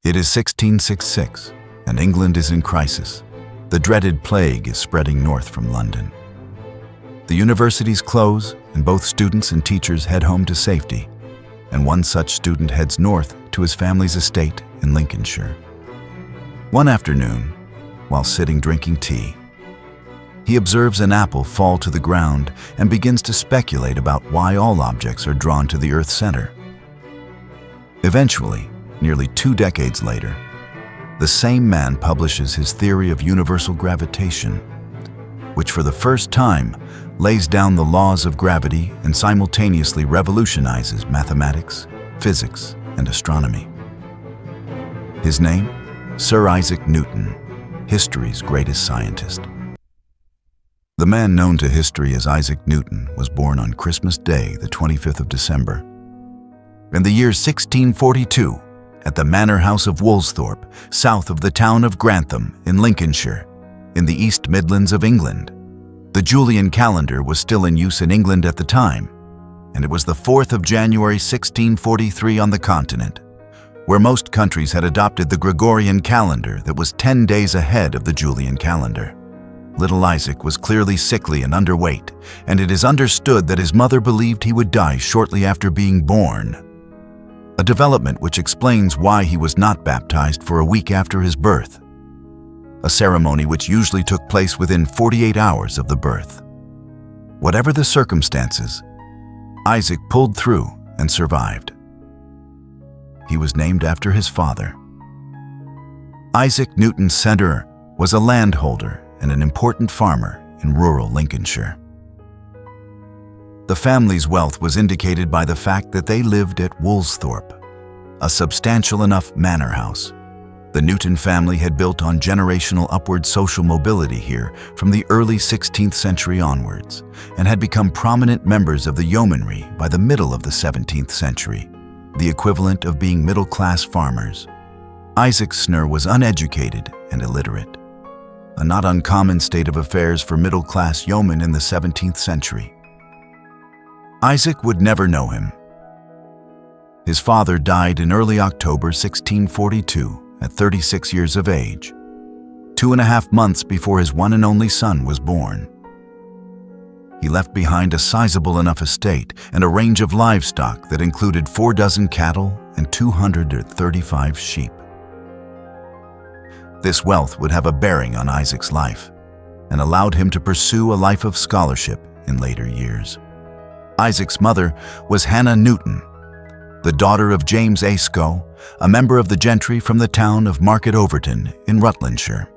It is 1666, and England is in crisis. The dreaded plague is spreading north from London. The universities close, and both students and teachers head home to safety, and one such student heads north to his family's estate in Lincolnshire. One afternoon, while sitting drinking tea, he observes an apple fall to the ground and begins to speculate about why all objects are drawn to the Earth's center. Eventually, nearly 2 decades later, the same man publishes his theory of universal gravitation, which for the first time lays down the laws of gravity and simultaneously revolutionizes mathematics, physics, and astronomy. His name? Sir Isaac Newton, history's greatest scientist. The man known to history as Isaac Newton was born on Christmas Day, the 25th of December, in the year 1642, at the manor house of Woolsthorpe, south of the town of Grantham in Lincolnshire, in the East Midlands of England. The Julian calendar was still in use in England at the time, and it was the 4th of January 1643 on the continent, where most countries had adopted the Gregorian calendar that was 10 days ahead of the Julian calendar. Little Isaac was clearly sickly and underweight, and it is understood that his mother believed he would die shortly after being born, a development which explains why he was not baptized for a week after his birth, a ceremony which usually took place within 48 hours of the birth. Whatever the circumstances, Isaac pulled through and survived. He was named after his father. Isaac Newton Center was a landholder and an important farmer in rural Lincolnshire. The family's wealth was indicated by the fact that they lived at Woolsthorpe, a substantial enough manor house. The Newton family had built on generational upward social mobility here from the early 16th century onwards, and had become prominent members of the yeomanry by the middle of the 17th century, the equivalent of being middle-class farmers. Isaac Snur was uneducated and illiterate, a not uncommon state of affairs for middle-class yeomen in the 17th century. Isaac would never know him. His father died in early October 1642 at 36 years of age, 2.5 months before his one and only son was born. He left behind a sizable enough estate and a range of livestock that included 4 dozen cattle and 235 sheep. This wealth would have a bearing on Isaac's life and allowed him to pursue a life of scholarship in later years. Isaac's mother was Hannah Newton, the daughter of James A. Scow, a member of the gentry from the town of Market Overton in Rutlandshire.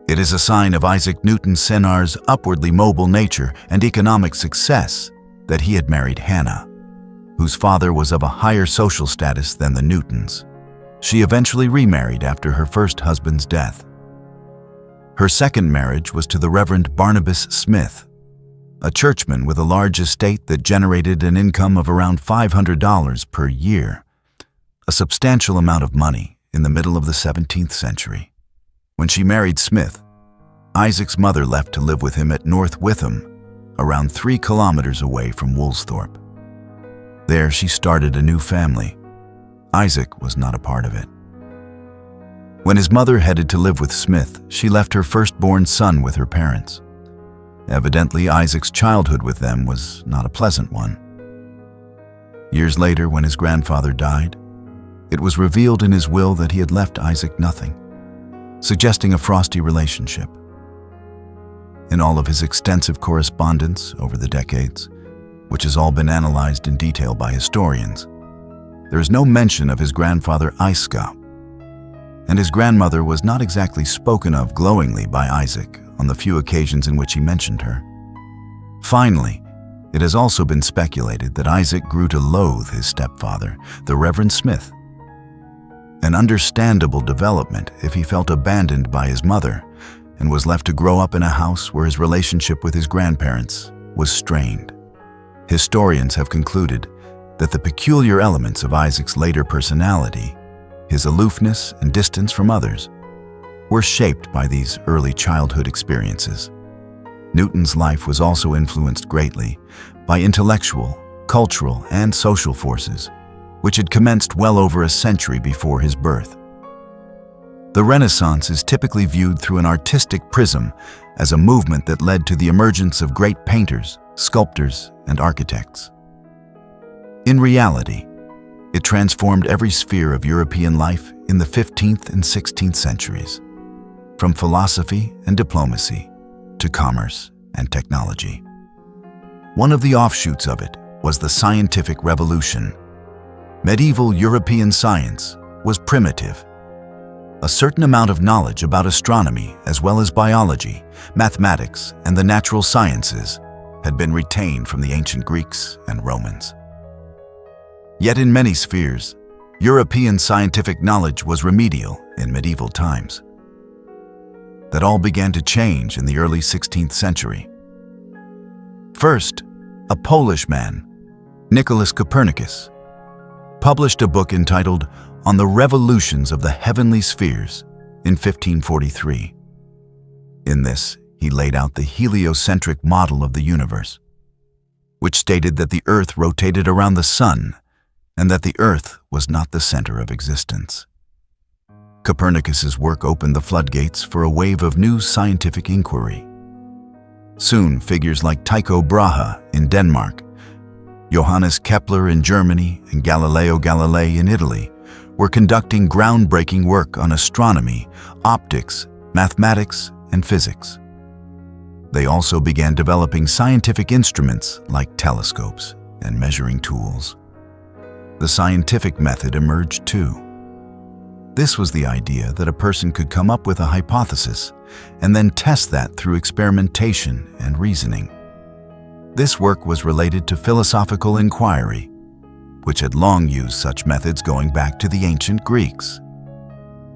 It is a sign of Isaac Newton Senar's upwardly mobile nature and economic success that he had married Hannah, whose father was of a higher social status than the Newtons. She eventually remarried after her first husband's death. Her second marriage was to the Reverend Barnabas Smith, a churchman with a large estate that generated an income of around $500 per year, a substantial amount of money in the middle of the 17th century. When she married Smith, Isaac's mother left to live with him at North Witham, around 3 kilometers away from Woolsthorpe. There she started a new family. Isaac was not a part of it. When his mother headed to live with Smith, she left her firstborn son with her parents. Evidently, Isaac's childhood with them was not a pleasant one. Years later, when his grandfather died, it was revealed in his will that he had left Isaac nothing, suggesting a frosty relationship. In all of his extensive correspondence over the decades, which has all been analyzed in detail by historians, there is no mention of his grandfather Isca, and his grandmother was not exactly spoken of glowingly by Isaac on the few occasions in which he mentioned her. Finally, it has also been speculated that Isaac grew to loathe his stepfather, the Reverend Smith. An understandable development if he felt abandoned by his mother and was left to grow up in a house where his relationship with his grandparents was strained. Historians have concluded that the peculiar elements of Isaac's later personality, his aloofness and distance from others, were shaped by these early childhood experiences. Newton's life was also influenced greatly by intellectual, cultural, and social forces, which had commenced well over a century before his birth. The Renaissance is typically viewed through an artistic prism as a movement that led to the emergence of great painters, sculptors, and architects. In reality, it transformed every sphere of European life in the 15th and 16th centuries, from philosophy and diplomacy to commerce and technology. One of the offshoots of it was the scientific revolution. Medieval European science was primitive. A certain amount of knowledge about astronomy, as well as biology, mathematics, and the natural sciences had been retained from the ancient Greeks and Romans. Yet in many spheres, European scientific knowledge was remedial in medieval times. That all began to change in the early 16th century. First, a Polish man, Nicholas Copernicus, published a book entitled On the Revolutions of the Heavenly Spheres in 1543. In this, he laid out the heliocentric model of the universe, which stated that the Earth rotated around the Sun and that the Earth was not the center of existence. Copernicus's work opened the floodgates for a wave of new scientific inquiry. Soon, figures like Tycho Brahe in Denmark, Johannes Kepler in Germany, and Galileo Galilei in Italy were conducting groundbreaking work on astronomy, optics, mathematics, and physics. They also began developing scientific instruments like telescopes and measuring tools. The scientific method emerged too. This was the idea that a person could come up with a hypothesis and then test that through experimentation and reasoning. This work was related to philosophical inquiry, which had long used such methods going back to the ancient Greeks.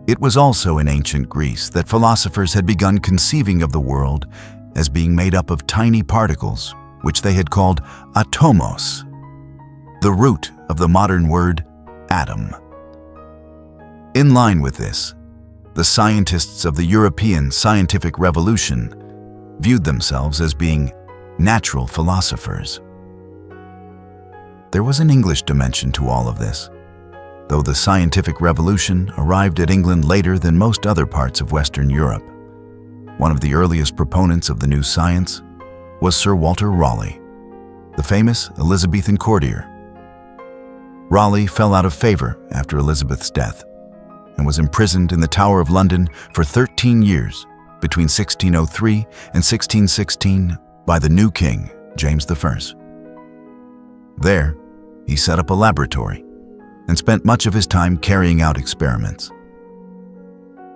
It was also in ancient Greece that philosophers had begun conceiving of the world as being made up of tiny particles, which they had called atomos, the root of the modern word atom. In line with this, the scientists of the European scientific revolution viewed themselves as being natural philosophers. There was an English dimension to all of this. Though the scientific revolution arrived at England later than most other parts of Western Europe, one of the earliest proponents of the new science was Sir Walter Raleigh, the famous Elizabethan courtier. Raleigh fell out of favor after Elizabeth's death and was imprisoned in the Tower of London for 13 years between 1603 and 1616 by the new king, James I. There, he set up a laboratory and spent much of his time carrying out experiments.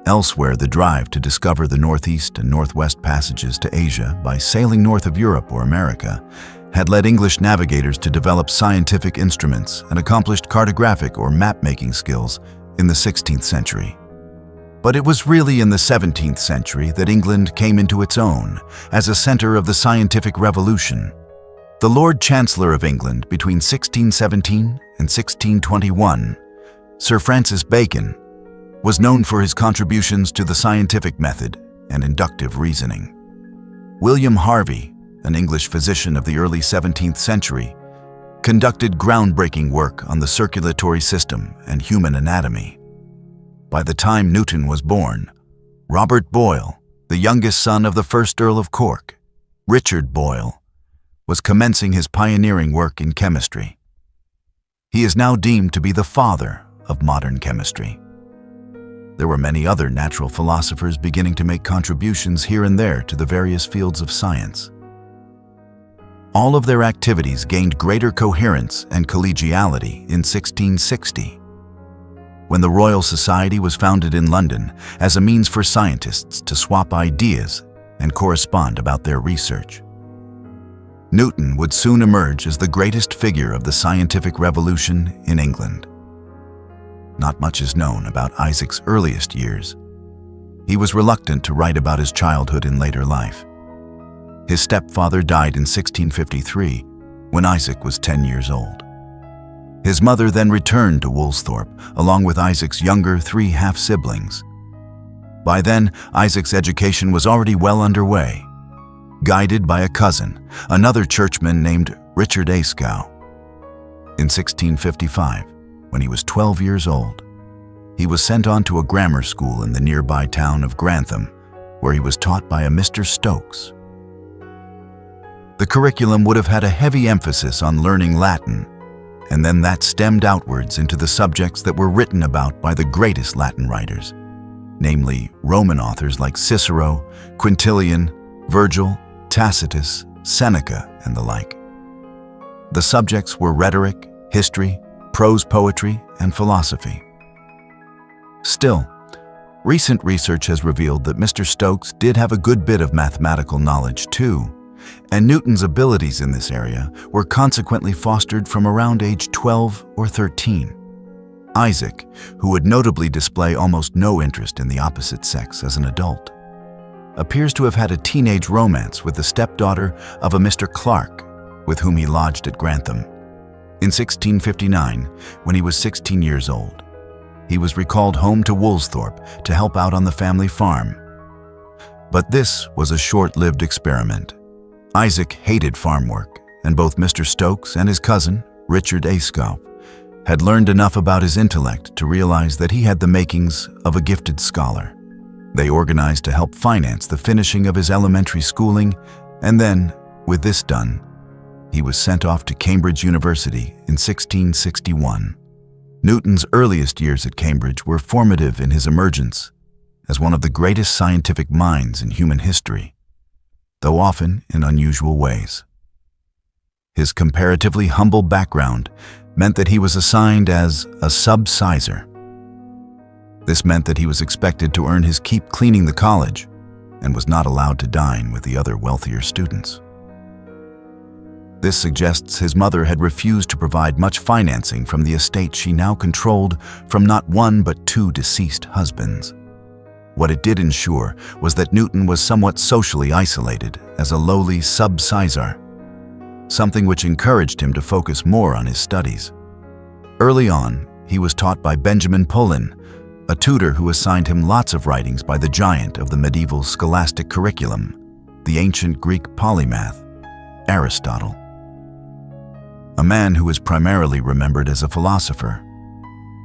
Elsewhere, the drive to discover the northeast and northwest passages to Asia by sailing north of Europe or America had led English navigators to develop scientific instruments and accomplished cartographic or map-making skills in the 16th century. But it was really in the 17th century that England came into its own as a center of the scientific revolution. The Lord Chancellor of England between 1617 and 1621, Sir Francis Bacon, was known for his contributions to the scientific method and inductive reasoning. William Harvey, an English physician of the early 17th century, conducted groundbreaking work on the circulatory system and human anatomy. By the time Newton was born, Robert Boyle, the youngest son of the first Earl of Cork, Richard Boyle, was commencing his pioneering work in chemistry. He is now deemed to be the father of modern chemistry. There were many other natural philosophers beginning to make contributions here and there to the various fields of science. All of their activities gained greater coherence and collegiality in 1660, when the Royal Society was founded in London as a means for scientists to swap ideas and correspond about their research. Newton would soon emerge as the greatest figure of the scientific revolution in England. Not much is known about Isaac's earliest years. He was reluctant to write about his childhood in later life. His stepfather died in 1653, when Isaac was 10 years old. His mother then returned to Woolsthorpe, along with Isaac's younger 3 half-siblings. By then, Isaac's education was already well underway. Guided by a cousin, another churchman named Richard Ayscough. In 1655, when he was 12 years old, he was sent on to a grammar school in the nearby town of Grantham, where he was taught by a Mr. Stokes. The curriculum would have had a heavy emphasis on learning Latin, and then that stemmed outwards into the subjects that were written about by the greatest Latin writers, namely Roman authors like Cicero, Quintilian, Virgil, Tacitus, Seneca, and the like. The subjects were rhetoric, history, prose poetry, and philosophy. Still, recent research has revealed that Mr. Stokes did have a good bit of mathematical knowledge too, and Newton's abilities in this area were consequently fostered from around age 12 or 13. Isaac, who would notably display almost no interest in the opposite sex as an adult, appears to have had a teenage romance with the stepdaughter of a Mr. Clark, with whom he lodged at Grantham. In 1659, when he was 16 years old, he was recalled home to Woolsthorpe to help out on the family farm. But this was a short-lived experiment. Isaac hated farm work, and both Mr. Stokes and his cousin, Richard Ayscough, had learned enough about his intellect to realize that he had the makings of a gifted scholar. They organized to help finance the finishing of his elementary schooling, and then, with this done, he was sent off to Cambridge University in 1661. Newton's earliest years at Cambridge were formative in his emergence as one of the greatest scientific minds in human history, though often in unusual ways. His comparatively humble background meant that he was assigned as a subsizar. This meant that he was expected to earn his keep cleaning the college and was not allowed to dine with the other wealthier students. This suggests his mother had refused to provide much financing from the estate she now controlled from not one but two deceased husbands. What it did ensure was that Newton was somewhat socially isolated as a lowly subsizar, something which encouraged him to focus more on his studies. Early on, he was taught by Benjamin Pullen, a tutor who assigned him lots of writings by the giant of the medieval scholastic curriculum, the ancient Greek polymath, Aristotle. A man who is primarily remembered as a philosopher,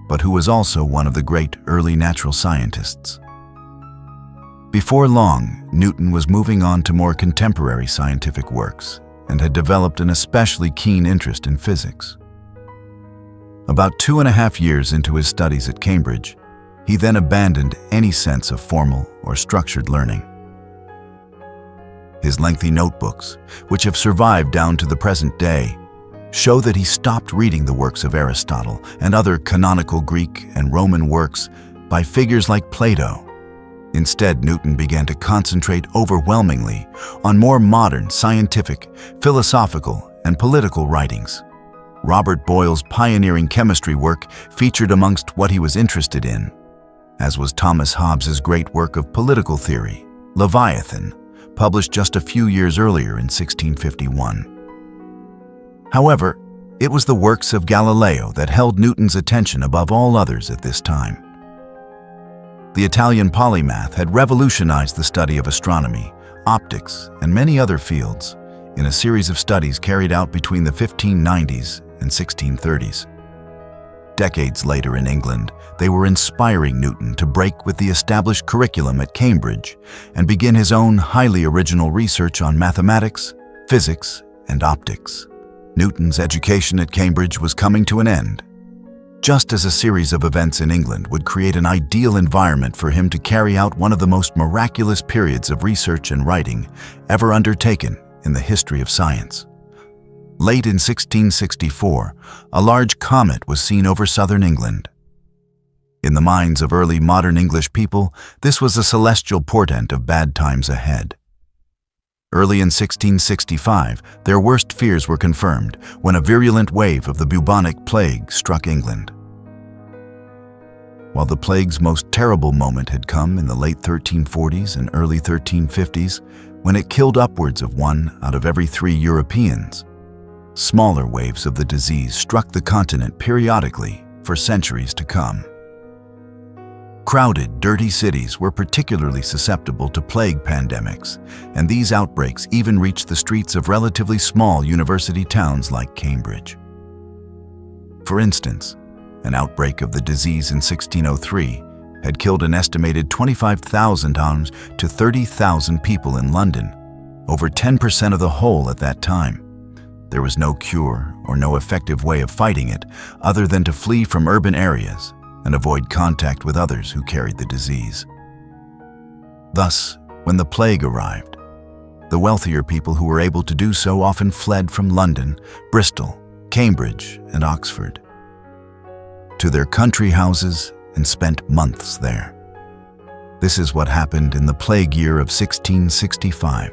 but who was also one of the great early natural scientists. Before long, Newton was moving on to more contemporary scientific works and had developed an especially keen interest in physics. About 2.5 years into his studies at Cambridge, he then abandoned any sense of formal or structured learning. His lengthy notebooks, which have survived down to the present day, show that he stopped reading the works of Aristotle and other canonical Greek and Roman works by figures like Plato. Instead, Newton began to concentrate overwhelmingly on more modern scientific, philosophical, and political writings. Robert Boyle's pioneering chemistry work featured amongst what he was interested in, as was Thomas Hobbes's great work of political theory, Leviathan, published just a few years earlier in 1651. However, it was the works of Galileo that held Newton's attention above all others at this time. The Italian polymath had revolutionized the study of astronomy, optics, and many other fields in a series of studies carried out between the 1590s and 1630s. Decades later in England, they were inspiring Newton to break with the established curriculum at Cambridge and begin his own highly original research on mathematics, physics, and optics. Newton's education at Cambridge was coming to an end, just as a series of events in England would create an ideal environment for him to carry out one of the most miraculous periods of research and writing ever undertaken in the history of science. Late in 1664, a large comet was seen over southern England. In the minds of early modern English people, this was a celestial portent of bad times ahead. Early in 1665, their worst fears were confirmed when a virulent wave of the bubonic plague struck England. While the plague's most terrible moment had come in the late 1340s and early 1350s, when it killed upwards of 1 out of every 3 Europeans, smaller waves of the disease struck the continent periodically for centuries to come. Crowded, dirty cities were particularly susceptible to plague pandemics, and these outbreaks even reached the streets of relatively small university towns like Cambridge. For instance, An outbreak of the disease in 1603 had killed an estimated 25,000 to 30,000 people in London, over 10% of the whole at that time. There was no cure or no effective way of fighting it other than to flee from urban areas and avoid contact with others who carried the disease. Thus, when the plague arrived, the wealthier people who were able to do so often fled from London, Bristol, Cambridge, and Oxford to their country houses and spent months there. This is what happened in the plague year of 1665.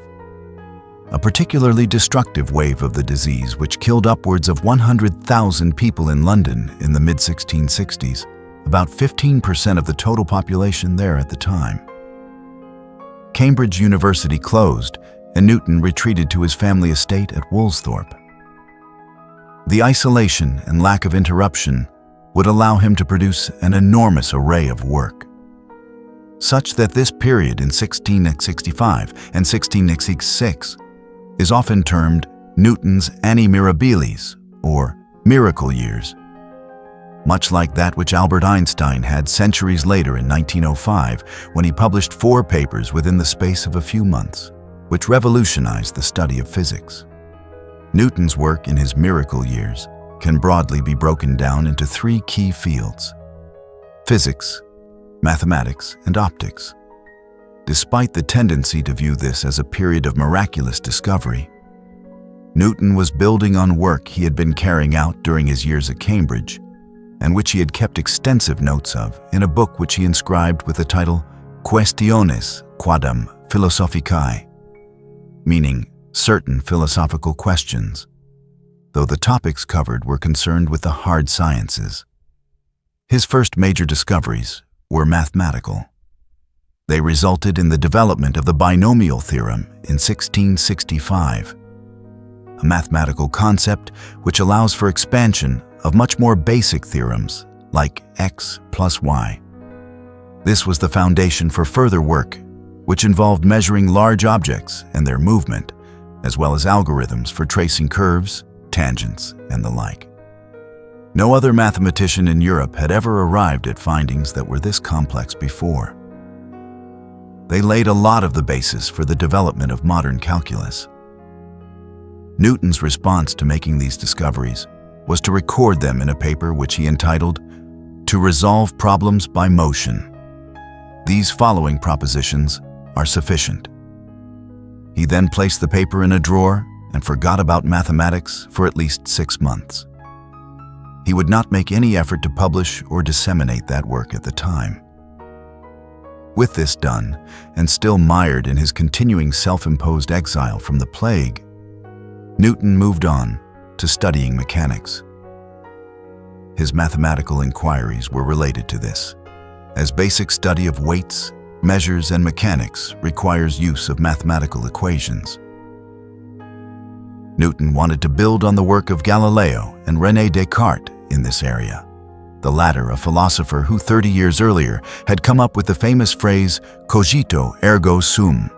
A particularly destructive wave of the disease which killed upwards of 100,000 people in London in the mid-1660s, about 15% of the total population there at the time. Cambridge University closed, and Newton retreated to his family estate at Woolsthorpe. The isolation and lack of interruption would allow him to produce an enormous array of work, such that this period in 1665 and 1666 is often termed Newton's Anni Mirabilis, or miracle years, much like that which Albert Einstein had centuries later in 1905 when he published 4 papers within the space of a few months, which revolutionized the study of physics. Newton's work in his miracle years can broadly be broken down into 3 key fields: physics, mathematics, and optics. Despite the tendency to view this as a period of miraculous discovery, Newton was building on work he had been carrying out during his years at Cambridge, and which he had kept extensive notes of in a book which he inscribed with the title Questiones Quadam Philosophicae, meaning certain philosophical questions, though the topics covered were concerned with the hard sciences. His first major discoveries were mathematical. They resulted in the development of the binomial theorem in 1665, a mathematical concept which allows for expansion of much more basic theorems like x plus y. This was the foundation for further work, which involved measuring large objects and their movement, as well as algorithms for tracing curves, tangents, and the like. No other mathematician in Europe had ever arrived at findings that were this complex before. They laid a lot of the basis for the development of modern calculus. Newton's response to making these discoveries was to record them in a paper which he entitled, "To Resolve Problems by Motion." These following propositions are sufficient. He then placed the paper in a drawer and forgot about mathematics for at least 6 months. He would not make any effort to publish or disseminate that work at the time. With this done, and still mired in his continuing self-imposed exile from the plague, Newton moved on to studying mechanics. His mathematical inquiries were related to this, as basic study of weights, measures, and mechanics requires use of mathematical equations. Newton wanted to build on the work of Galileo and René Descartes in this area, the latter a philosopher who 30 years earlier had come up with the famous phrase cogito ergo sum,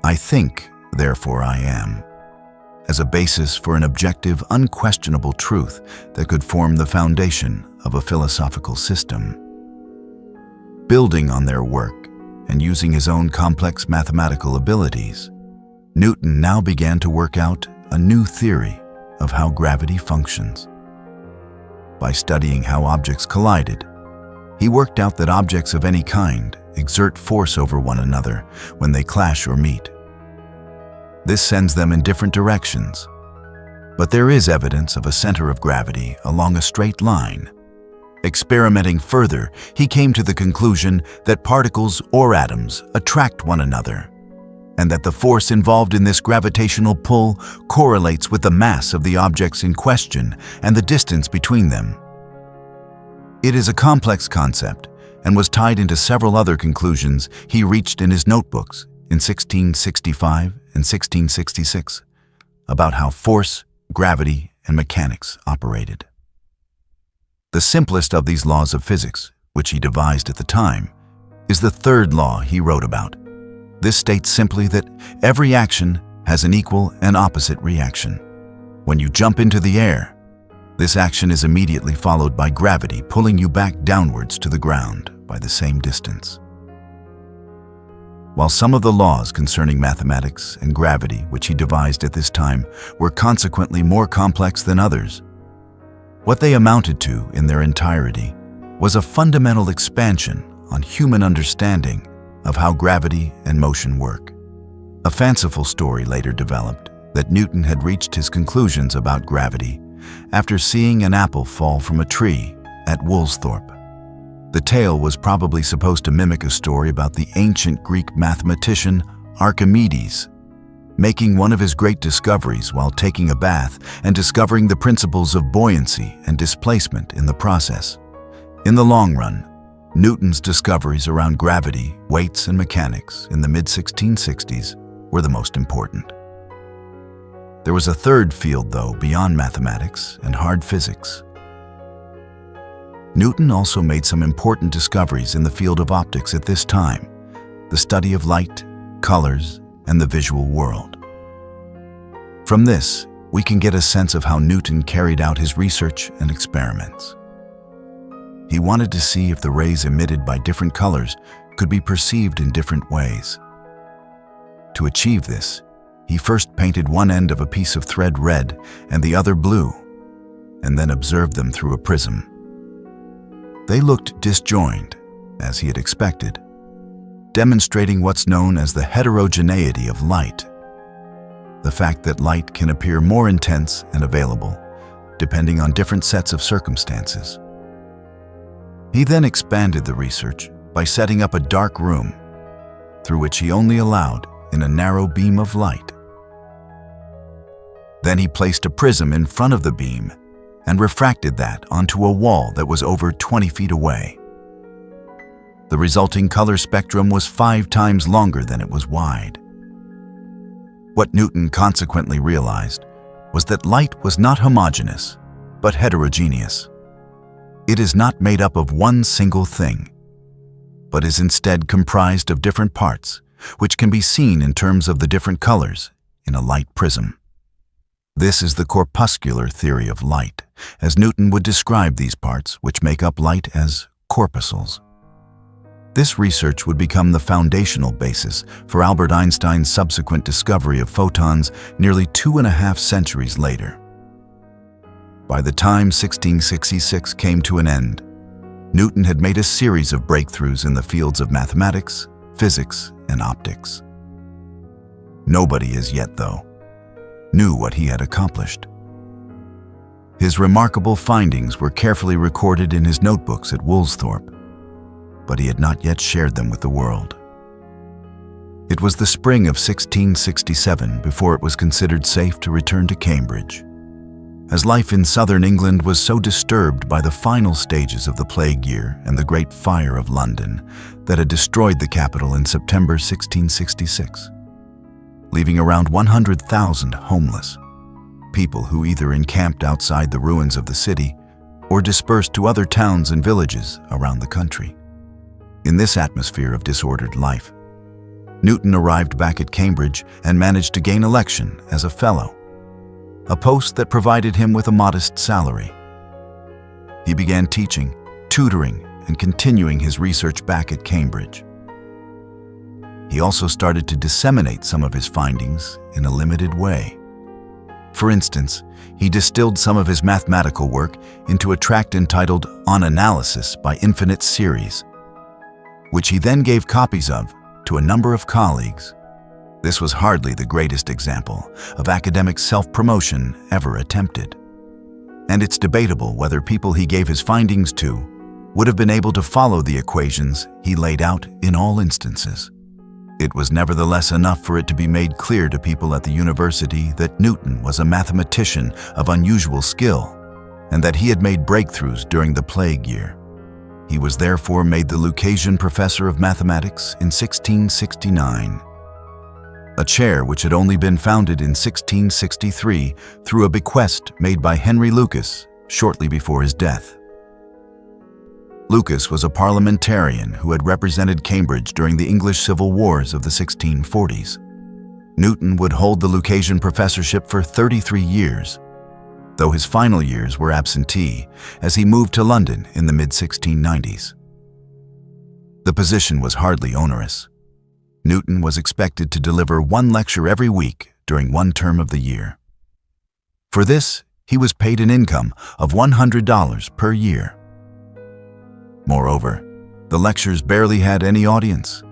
I think, therefore I am, as a basis for an objective, unquestionable truth that could form the foundation of a philosophical system. Building on their work and using his own complex mathematical abilities, Newton now began to work out a new theory of how gravity functions. By studying how objects collided, he worked out that objects of any kind exert force over one another when they clash or meet. This sends them in different directions, but there is evidence of a center of gravity along a straight line. Experimenting further, he came to the conclusion that particles or atoms attract one another, and that the force involved in this gravitational pull correlates with the mass of the objects in question and the distance between them. It is a complex concept and was tied into several other conclusions he reached in his notebooks in 1665 and 1666 about how force, gravity, and mechanics operated. The simplest of these laws of physics, which he devised at the time, is the third law he wrote about. This states simply that every action has an equal and opposite reaction. When you jump into the air, This action is immediately followed by gravity pulling you back downwards to the ground by the same distance. While some of the laws concerning mathematics and gravity which he devised at this time were consequently more complex than others, what they amounted to in their entirety was a fundamental expansion on human understanding of how gravity and motion work. A fanciful story later developed that Newton had reached his conclusions about gravity after seeing an apple fall from a tree at Woolsthorpe. The tale was probably supposed to mimic a story about the ancient Greek mathematician Archimedes making one of his great discoveries while taking a bath and discovering the principles of buoyancy and displacement in the process. In the long run, Newton's discoveries around gravity, weights, and mechanics in the mid-1660s were the most important. There was a third field, though, beyond mathematics and hard physics. Newton also made some important discoveries in the field of optics at this time, the study of light, colors, and the visual world. From this, we can get a sense of how Newton carried out his research and experiments. He wanted to see if the rays emitted by different colors could be perceived in different ways. To achieve this, he first painted one end of a piece of thread red and the other blue, and then observed them through a prism. They looked disjoined, as he had expected, demonstrating what's known as the heterogeneity of light, the fact that light can appear more intense and available, depending on different sets of circumstances. He then expanded the research by setting up a dark room, through which he only allowed in a narrow beam of light. Then he placed a prism in front of the beam and refracted that onto a wall that was over 20 feet away. The resulting color spectrum was 5 times longer than it was wide. What Newton consequently realized was that light was not homogeneous, but heterogeneous. It is not made up of one single thing, but is instead comprised of different parts, which can be seen in terms of the different colors in a light prism. This is the corpuscular theory of light, as Newton would describe these parts which make up light as corpuscles. This research would become the foundational basis for Albert Einstein's subsequent discovery of photons nearly 2.5 centuries later. By the time 1666 came to an end, Newton had made a series of breakthroughs in the fields of mathematics, physics, and optics. Nobody as yet, though, knew what he had accomplished. His remarkable findings were carefully recorded in his notebooks at Woolsthorpe, but he had not yet shared them with the world. It was the spring of 1667 before it was considered safe to return to Cambridge, as life in southern England was so disturbed by the final stages of the plague year and the Great Fire of London that had destroyed the capital in September 1666, leaving around 100,000 homeless, people who either encamped outside the ruins of the city or dispersed to other towns and villages around the country. In this atmosphere of disordered life, Newton arrived back at Cambridge and managed to gain election as a fellow, a post that provided him with a modest salary. He began teaching, tutoring, and continuing his research back at Cambridge. He also started to disseminate some of his findings in a limited way. For instance, he distilled some of his mathematical work into a tract entitled On Analysis by Infinite Series, which he then gave copies of to a number of colleagues. This was hardly the greatest example of academic self-promotion ever attempted, and it's debatable whether people he gave his findings to would have been able to follow the equations he laid out in all instances. It was nevertheless enough for it to be made clear to people at the university that Newton was a mathematician of unusual skill, and that he had made breakthroughs during the plague year. He was therefore made the Lucasian Professor of Mathematics in 1669, a chair which had only been founded in 1663 through a bequest made by Henry Lucas shortly before his death. Lucas was a parliamentarian who had represented Cambridge during the English Civil Wars of the 1640s. Newton would hold the Lucasian professorship for 33 years, though his final years were absentee as he moved to London in the mid-1690s. The position was hardly onerous. Newton was expected to deliver one lecture every week during one term of the year. For this, he was paid an income of $100 per year. Moreover, the lectures barely had any audience.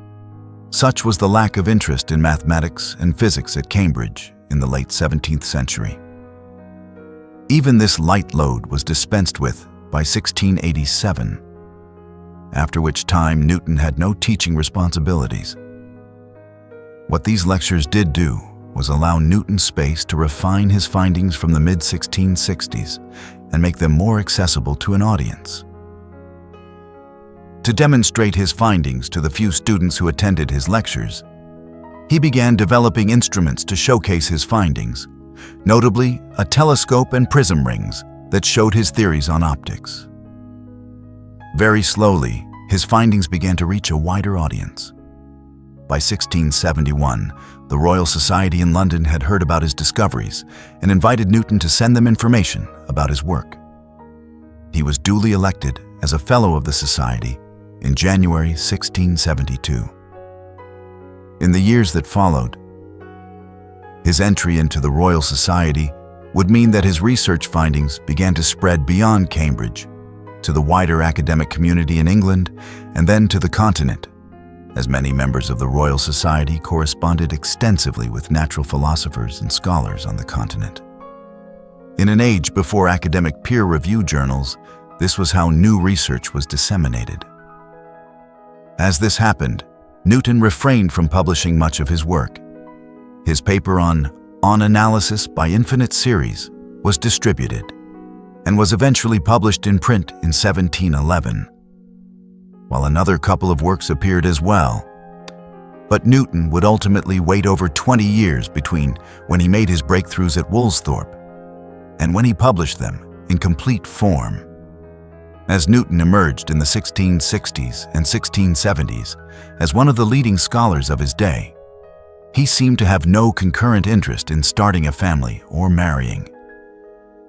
Such was the lack of interest in mathematics and physics at Cambridge in the late 17th century. Even this light load was dispensed with by 1687, after which time Newton had no teaching responsibilities. What these lectures did do was allow Newton space to refine his findings from the mid-1660s and make them more accessible to an audience. To demonstrate his findings to the few students who attended his lectures, he began developing instruments to showcase his findings, notably a telescope and prism rings that showed his theories on optics. Very slowly, his findings began to reach a wider audience. By 1671, the Royal Society in London had heard about his discoveries and invited Newton to send them information about his work. He was duly elected as a Fellow of the Society in January 1672. In the years that followed, his entry into the Royal Society would mean that his research findings began to spread beyond Cambridge, to the wider academic community in England, and then to the continent, as many members of the Royal Society corresponded extensively with natural philosophers and scholars on the continent. In an age before academic peer-review journals, this was how new research was disseminated. As this happened, Newton refrained from publishing much of his work. His paper on Analysis by Infinite Series was distributed and was eventually published in print in 1711, while another couple of works appeared as well. But Newton would ultimately wait over 20 years between when he made his breakthroughs at Woolsthorpe and when he published them in complete form. As Newton emerged in the 1660s and 1670s as one of the leading scholars of his day, he seemed to have no concurrent interest in starting a family or marrying.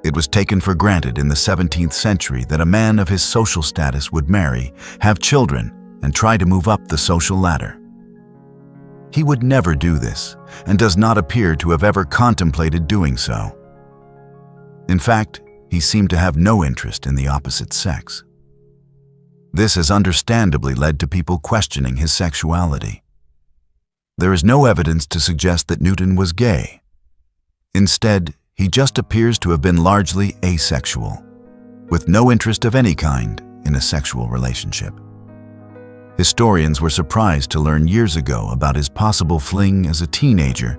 It was taken for granted in the 17th century that a man of his social status would marry, have children, and try to move up the social ladder. He would never do this, and does not appear to have ever contemplated doing so. In fact, he seemed to have no interest in the opposite sex. This has understandably led to people questioning his sexuality. There is no evidence to suggest that Newton was gay. Instead, he just appears to have been largely asexual, with no interest of any kind in a sexual relationship. Historians were surprised to learn years ago about his possible fling as a teenager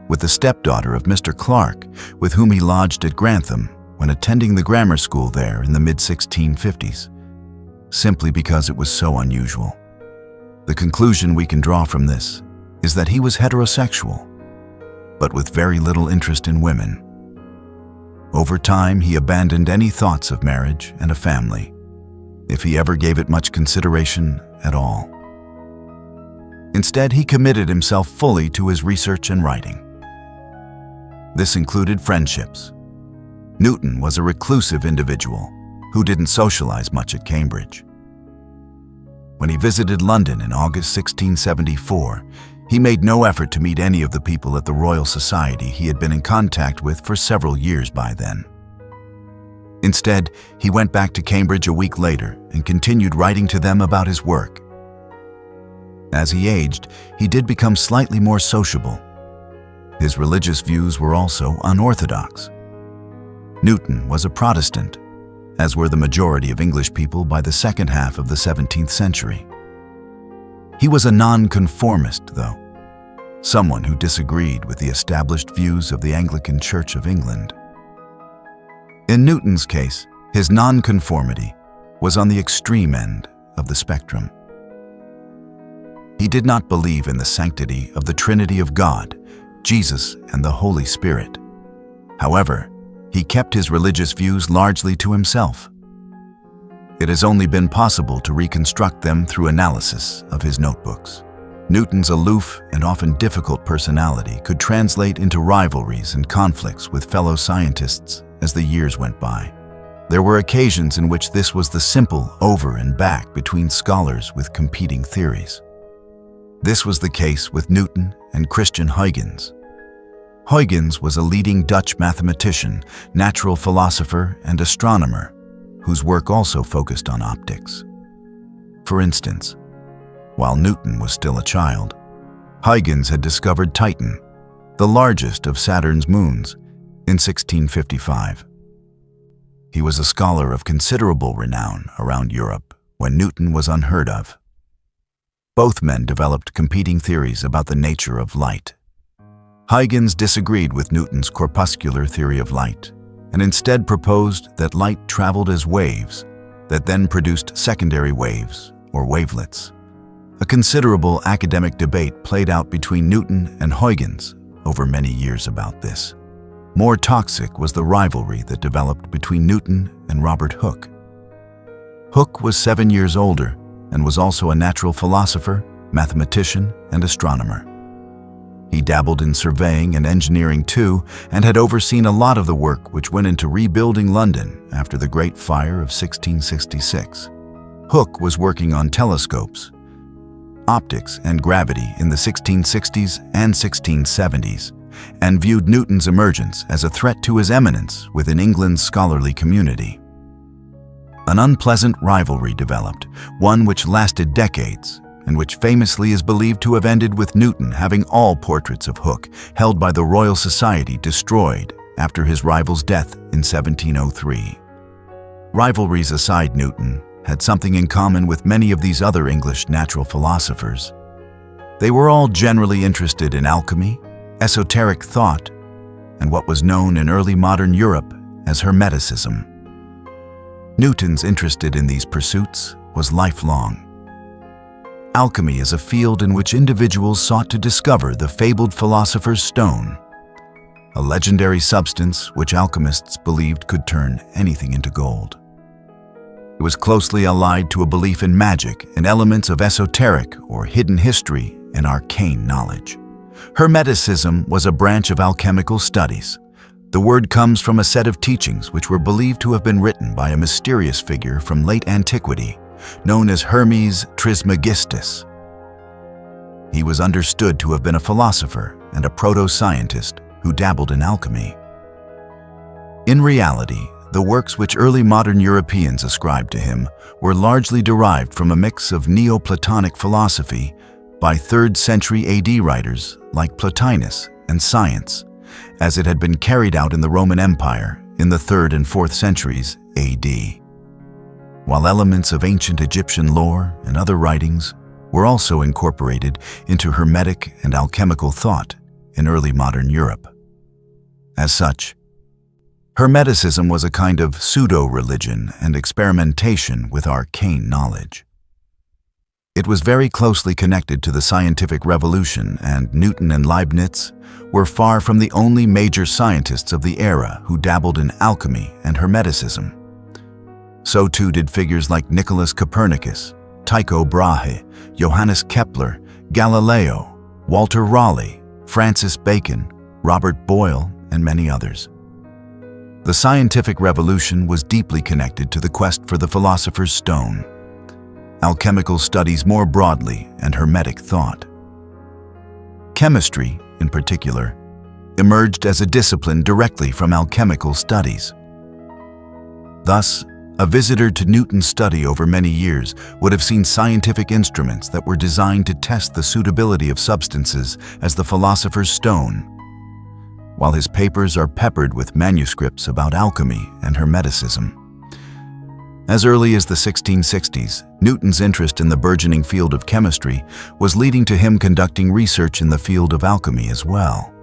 with the stepdaughter of Mr. Clark, with whom he lodged at Grantham when attending the grammar school there in the mid-1650s, simply because it was so unusual. The conclusion we can draw from this is that he was heterosexual, but with very little interest in women. Over time, he abandoned any thoughts of marriage and a family, if he ever gave it much consideration at all. Instead, he committed himself fully to his research and writing. This included friendships. Newton was a reclusive individual who didn't socialize much at Cambridge. When he visited London in August 1674, he made no effort to meet any of the people at the Royal Society he had been in contact with for several years by then. Instead, he went back to Cambridge a week later and continued writing to them about his work. As he aged, he did become slightly more sociable. His religious views were also unorthodox. Newton was a Protestant, as were the majority of English people by the second half of the 17th century. He was a nonconformist, though, someone who disagreed with the established views of the Anglican Church of England. In Newton's case, his nonconformity was on the extreme end of the spectrum. He did not believe in the sanctity of the Trinity of God, Jesus, and the Holy Spirit. However, he kept his religious views largely to himself. It has only been possible to reconstruct them through analysis of his notebooks. Newton's aloof and often difficult personality could translate into rivalries and conflicts with fellow scientists as the years went by. There were occasions in which this was the simple over and back between scholars with competing theories. This was the case with Newton and Christian Huygens. Huygens was a leading Dutch mathematician, natural philosopher, and astronomer, whose work also focused on optics. For instance, while Newton was still a child, Huygens had discovered Titan, the largest of Saturn's moons, in 1655. He was a scholar of considerable renown around Europe when Newton was unheard of. Both men developed competing theories about the nature of light. Huygens disagreed with Newton's corpuscular theory of light and instead proposed that light traveled as waves that then produced secondary waves, or wavelets. A considerable academic debate played out between Newton and Huygens over many years about this. More toxic was the rivalry that developed between Newton and Robert Hooke. Hooke was 7 years older and was also a natural philosopher, mathematician, and astronomer. He dabbled in surveying and engineering too, and had overseen a lot of the work which went into rebuilding London after the Great Fire of 1666. Hooke was working on telescopes, optics, and gravity in the 1660s and 1670s, and viewed Newton's emergence as a threat to his eminence within England's scholarly community. An unpleasant rivalry developed, one which lasted decades, and which famously is believed to have ended with Newton having all portraits of Hooke held by the Royal Society destroyed after his rival's death in 1703. Rivalries aside, Newton had something in common with many of these other English natural philosophers. They were all generally interested in alchemy, esoteric thought, and what was known in early modern Europe as Hermeticism. Newton's interest in these pursuits was lifelong. Alchemy is a field in which individuals sought to discover the fabled philosopher's stone, a legendary substance which alchemists believed could turn anything into gold. It was closely allied to a belief in magic and elements of esoteric or hidden history and arcane knowledge. Hermeticism was a branch of alchemical studies. The word comes from a set of teachings which were believed to have been written by a mysterious figure from late antiquity, known as Hermes Trismegistus. He was understood to have been a philosopher and a proto-scientist who dabbled in alchemy. In reality, the works which early modern Europeans ascribed to him were largely derived from a mix of Neoplatonic philosophy by 3rd century AD writers like Plotinus and science, as it had been carried out in the Roman Empire in the 3rd and 4th centuries AD. While elements of ancient Egyptian lore and other writings were also incorporated into Hermetic and alchemical thought in early modern Europe. As such, Hermeticism was a kind of pseudo-religion and experimentation with arcane knowledge. It was very closely connected to the scientific revolution, and Newton and Leibniz were far from the only major scientists of the era who dabbled in alchemy and Hermeticism. So too did figures like Nicholas Copernicus, Tycho Brahe, Johannes Kepler, Galileo, Walter Raleigh, Francis Bacon, Robert Boyle, and many others. The scientific revolution was deeply connected to the quest for the philosopher's stone, alchemical studies more broadly, and Hermetic thought. Chemistry, in particular, emerged as a discipline directly from alchemical studies. Thus, a visitor to Newton's study over many years would have seen scientific instruments that were designed to test the suitability of substances as the philosopher's stone, while his papers are peppered with manuscripts about alchemy and Hermeticism. As early as the 1660s, Newton's interest in the burgeoning field of chemistry was leading to him conducting research in the field of alchemy as well.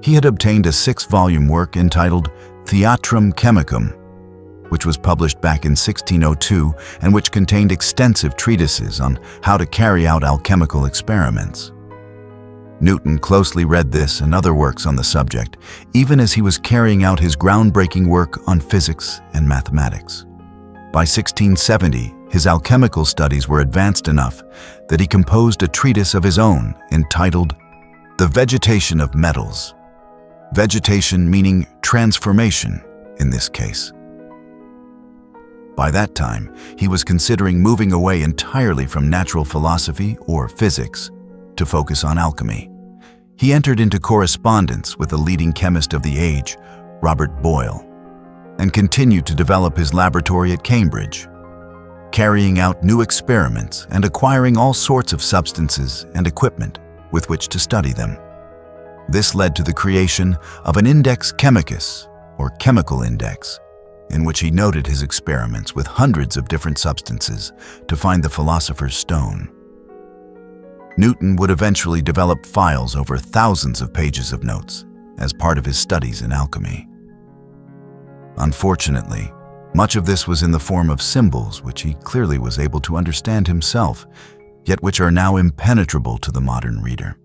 He had obtained a 6-volume work entitled Theatrum Chemicum, which was published back in 1602 and which contained extensive treatises on how to carry out alchemical experiments. Newton closely read this and other works on the subject, even as he was carrying out his groundbreaking work on physics and mathematics. By 1670, his alchemical studies were advanced enough that he composed a treatise of his own entitled The Vegetation of Metals. Vegetation meaning transformation, in this case. By that time, he was considering moving away entirely from natural philosophy or physics to focus on alchemy. He entered into correspondence with the leading chemist of the age, Robert Boyle, and continued to develop his laboratory at Cambridge, carrying out new experiments and acquiring all sorts of substances and equipment with which to study them. This led to the creation of an index chemicus, or chemical index, in which he noted his experiments with hundreds of different substances to find the philosopher's stone. Newton would eventually develop files over thousands of pages of notes as part of his studies in alchemy. Unfortunately, much of this was in the form of symbols which he clearly was able to understand himself, yet which are now impenetrable to the modern reader.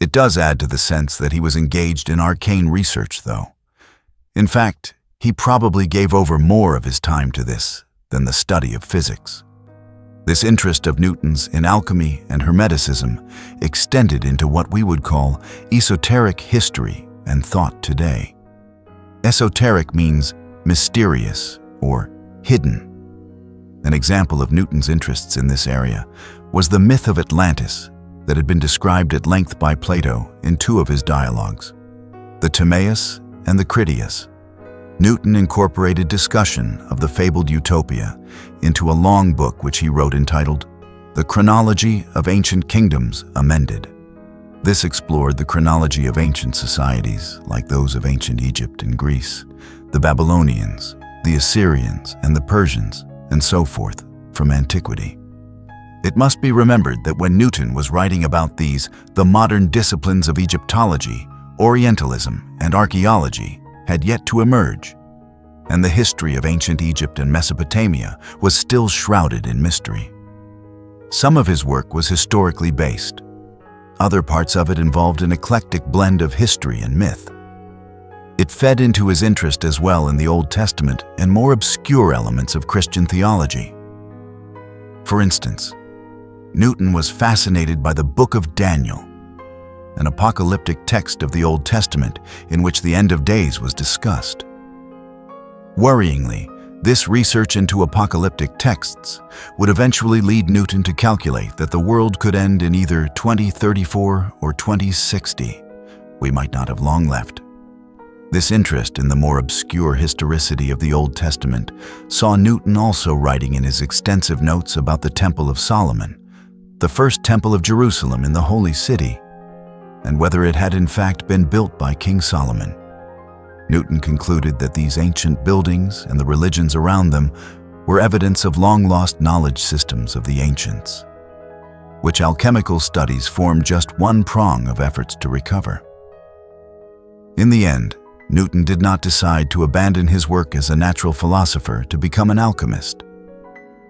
It does add to the sense that he was engaged in arcane research, though. In fact, he probably gave over more of his time to this than the study of physics. This interest of Newton's in alchemy and Hermeticism extended into what we would call esoteric history and thought today. Esoteric means mysterious or hidden. An example of Newton's interests in this area was the myth of Atlantis that had been described at length by Plato in two of his dialogues, the Timaeus and the Critias. Newton incorporated discussion of the fabled utopia into a long book which he wrote entitled The Chronology of Ancient Kingdoms Amended. This explored the chronology of ancient societies like those of ancient Egypt and Greece, the Babylonians, the Assyrians, and the Persians, and so forth, from antiquity. It must be remembered that when Newton was writing about these, the modern disciplines of Egyptology, Orientalism, and archaeology had yet to emerge, and the history of ancient Egypt and Mesopotamia was still shrouded in mystery. Some of his work was historically based. Other parts of it involved an eclectic blend of history and myth. It fed into his interest as well in the Old Testament and more obscure elements of Christian theology. For instance, Newton was fascinated by the Book of Daniel, an apocalyptic text of the Old Testament in which the end of days was discussed. Worryingly, this research into apocalyptic texts would eventually lead Newton to calculate that the world could end in either 2034 or 2060. We might not have long left. This interest in the more obscure historicity of the Old Testament saw Newton also writing in his extensive notes about the Temple of Solomon, the first temple of Jerusalem in the Holy City, and whether it had in fact been built by King Solomon. Newton concluded that these ancient buildings and the religions around them were evidence of long-lost knowledge systems of the ancients, which alchemical studies formed just one prong of efforts to recover. In the end, Newton did not decide to abandon his work as a natural philosopher to become an alchemist,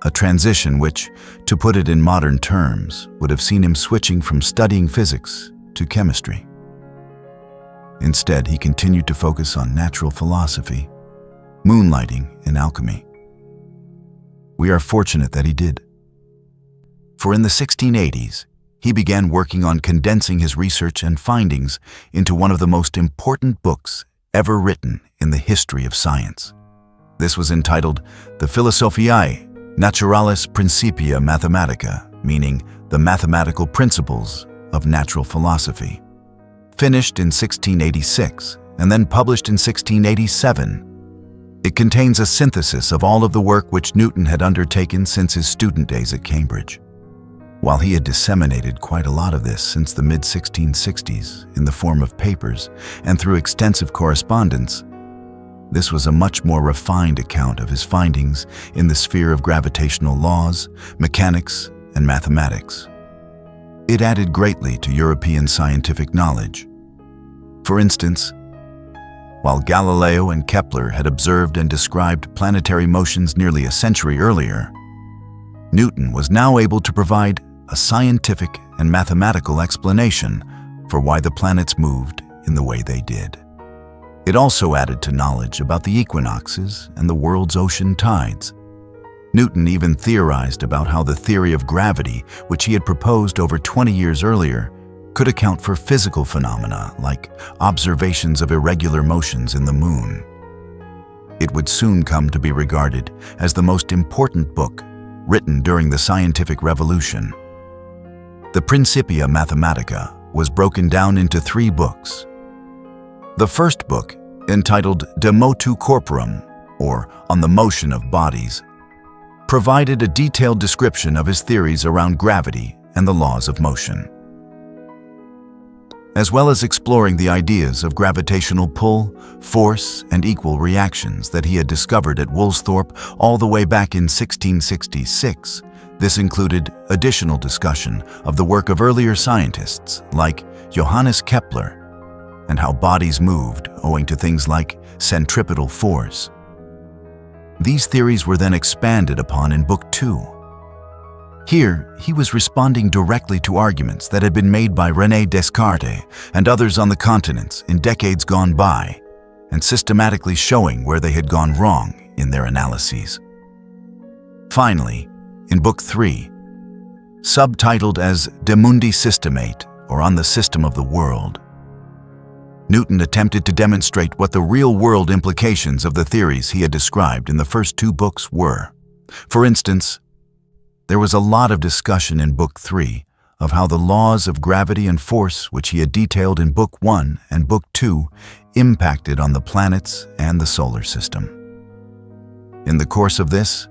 a transition which, to put it in modern terms, would have seen him switching from studying physics to chemistry. Instead, he continued to focus on natural philosophy, moonlighting in alchemy. We are fortunate that he did. For in the 1680s, he began working on condensing his research and findings into one of the most important books ever written in the history of science. This was entitled the Philosophiæ, Naturalis Principia Mathematica, meaning the mathematical principles of natural philosophy. Finished in 1686 and then published in 1687, it contains a synthesis of all of the work which Newton had undertaken since his student days at Cambridge. While he had disseminated quite a lot of this since the mid-1660s in the form of papers and through extensive correspondence, this was a much more refined account of his findings in the sphere of gravitational laws, mechanics, and mathematics. It added greatly to European scientific knowledge. For instance, while Galileo and Kepler had observed and described planetary motions nearly a century earlier, Newton was now able to provide a scientific and mathematical explanation for why the planets moved in the way they did. It also added to knowledge about the equinoxes and the world's ocean tides. Newton even theorized about how the theory of gravity, which he had proposed over 20 years earlier, could account for physical phenomena like observations of irregular motions in the moon. It would soon come to be regarded as the most important book written during the scientific revolution. The Principia Mathematica was broken down into 3 books. The first book, entitled De Motu Corporum, or On the Motion of Bodies, provided a detailed description of his theories around gravity and the laws of motion, as well as exploring the ideas of gravitational pull, force, and equal reactions that he had discovered at Woolsthorpe all the way back in 1666. This included additional discussion of the work of earlier scientists like Johannes Kepler and how bodies moved owing to things like centripetal force. These theories were then expanded upon in Book 2. Here, he was responding directly to arguments that had been made by René Descartes and others on the continents in decades gone by, and systematically showing where they had gone wrong in their analyses. Finally, in Book 3, subtitled as De Mundi Systemate, or On the System of the World, Newton attempted to demonstrate what the real-world implications of the theories he had described in the first 2 books were. For instance, there was a lot of discussion in Book 3 of how the laws of gravity and force, which he had detailed in Book 1 and Book 2, impacted on the planets and the solar system. In the course of this,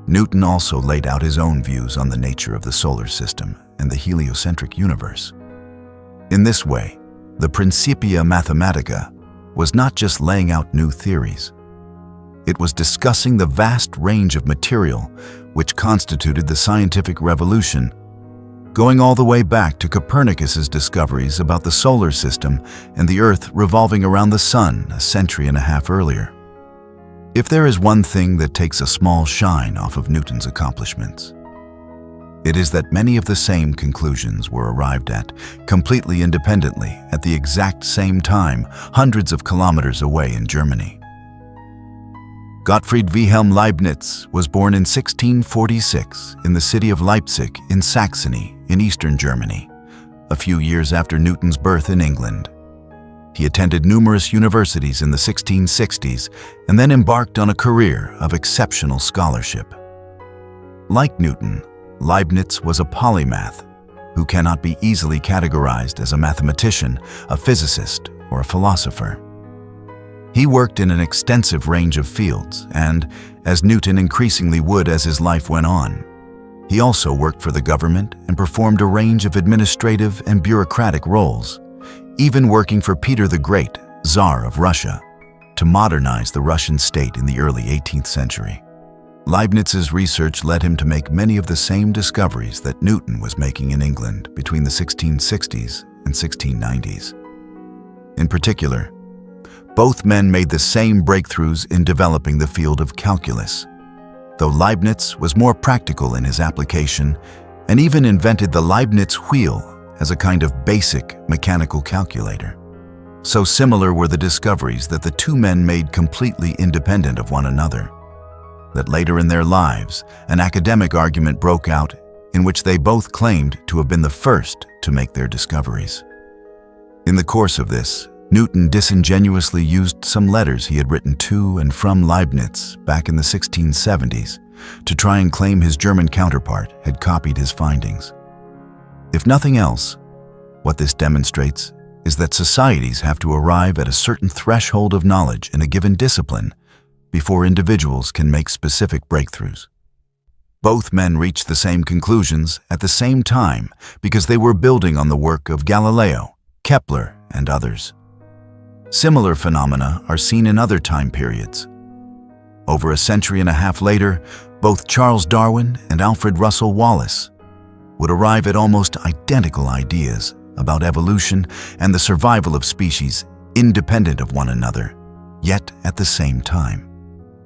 Newton also laid out his own views on the nature of the solar system and the heliocentric universe. In this way, the Principia Mathematica was not just laying out new theories. It was discussing the vast range of material which constituted the scientific revolution, going all the way back to Copernicus's discoveries about the solar system and the Earth revolving around the Sun a century and a half earlier. If there is one thing that takes a small shine off of Newton's accomplishments, it is that many of the same conclusions were arrived at completely independently at the exact same time, hundreds of kilometers away in Germany. Gottfried Wilhelm Leibniz was born in 1646 in the city of Leipzig in Saxony in eastern Germany, a few years after Newton's birth in England. He attended numerous universities in the 1660s and then embarked on a career of exceptional scholarship. Like Newton, Leibniz was a polymath who cannot be easily categorized as a mathematician, a physicist, or a philosopher. He worked in an extensive range of fields and, as Newton increasingly would as his life went on, he also worked for the government and performed a range of administrative and bureaucratic roles, even working for Peter the Great, Tsar of Russia, to modernize the Russian state in the early 18th century. Leibniz's research led him to make many of the same discoveries that Newton was making in England between the 1660s and 1690s. In particular, both men made the same breakthroughs in developing the field of calculus, though Leibniz was more practical in his application and even invented the Leibniz wheel as a kind of basic mechanical calculator. So similar were the discoveries that the 2 men made completely independent of one another, that later in their lives, an academic argument broke out in which they both claimed to have been the first to make their discoveries. In the course of this, Newton disingenuously used some letters he had written to and from Leibniz back in the 1670s to try and claim his German counterpart had copied his findings. If nothing else, what this demonstrates is that societies have to arrive at a certain threshold of knowledge in a given discipline before individuals can make specific breakthroughs. Both men reached the same conclusions at the same time because they were building on the work of Galileo, Kepler, and others. Similar phenomena are seen in other time periods. Over a century and a half later, both Charles Darwin and Alfred Russel Wallace would arrive at almost identical ideas about evolution and the survival of species independent of one another, yet at the same time.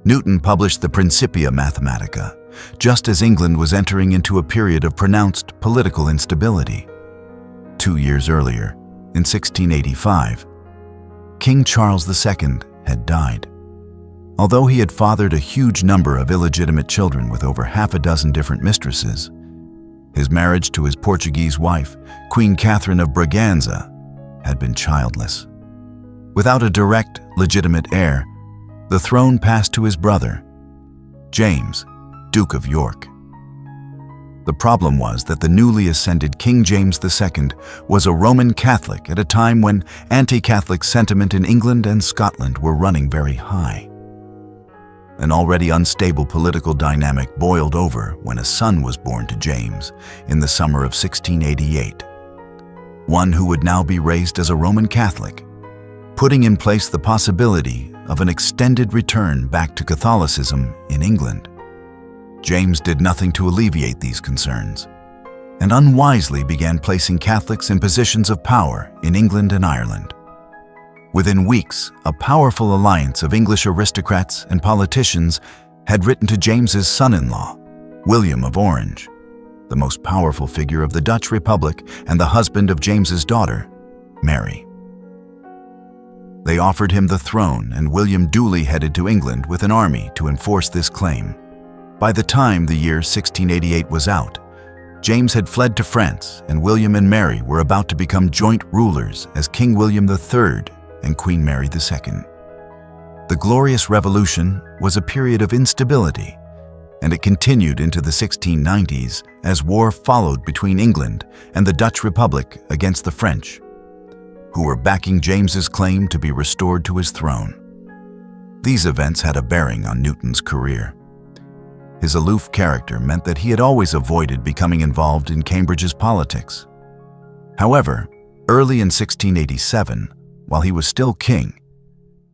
Newton published the Principia Mathematica just as England was entering into a period of pronounced political instability. 2 years earlier, in 1685, King Charles II had died. Although he had fathered a huge number of illegitimate children with over half a dozen different mistresses, His marriage to his Portuguese wife, Queen Catherine of Braganza, had been childless. Without a direct, legitimate heir, the throne passed to his brother, James, Duke of York. The problem was that the newly ascended King James II was a Roman Catholic at a time when anti-Catholic sentiment in England and Scotland were running very high. An already unstable political dynamic boiled over when a son was born to James in the summer of 1688, one who would now be raised as a Roman Catholic, putting in place the possibility of an extended return back to Catholicism in England. James did nothing to alleviate these concerns, and unwisely began placing Catholics in positions of power in England and Ireland. Within weeks, a powerful alliance of English aristocrats and politicians had written to James's son-in-law, William of Orange, the most powerful figure of the Dutch Republic and the husband of James's daughter, Mary. They offered him the throne, and William duly headed to England with an army to enforce this claim. By the time the year 1688 was out, James had fled to France, and William and Mary were about to become joint rulers as King William III and Queen Mary II. The Glorious Revolution was a period of instability, and it continued into the 1690s as war followed between England and the Dutch Republic against the French, who were backing James's claim to be restored to his throne. These events had a bearing on Newton's career. His aloof character meant that he had always avoided becoming involved in Cambridge's politics. However, early in 1687, while he was still king,